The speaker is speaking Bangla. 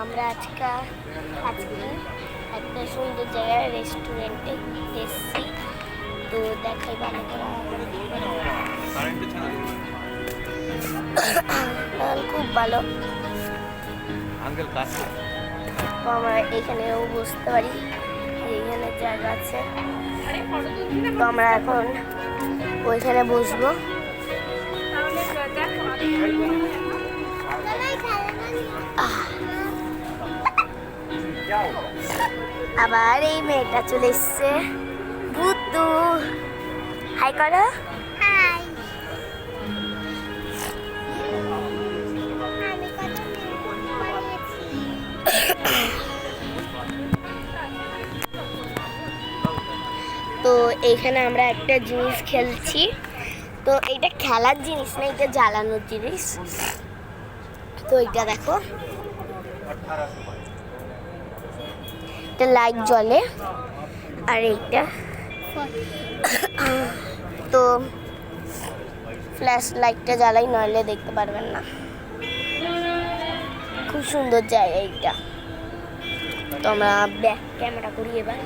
আমরা আজকে একটা সুন্দর জায়গায় রেস্টুরেন্টে এসেছি। তো দেখাই ভালো করে। খুব ভালো। তো আমরা এখানেও বসতে পারি, এইখানে জায়গা আছে। তো আমরা এখন ওইখানে বসবো। আবার এই মেয়েটা চলে এসছে, বুদ্ধু। হাই করো। হাই। তো এইখানে আমরা একটা জিনিস খেলছি। তো এটা খেলার জিনিস না, এটা জ্বালানোর জিনিস। তো এটা দেখো, এটা লাইট জ্বলে। আর এইটা তো ফ্ল্যাশ লাইটটা জ্বালাই, নইলে দেখতে পারবেন না। খুব সুন্দর জায়গা এইটা। তো আমরা ব্যাক ক্যামেরা করি এবার।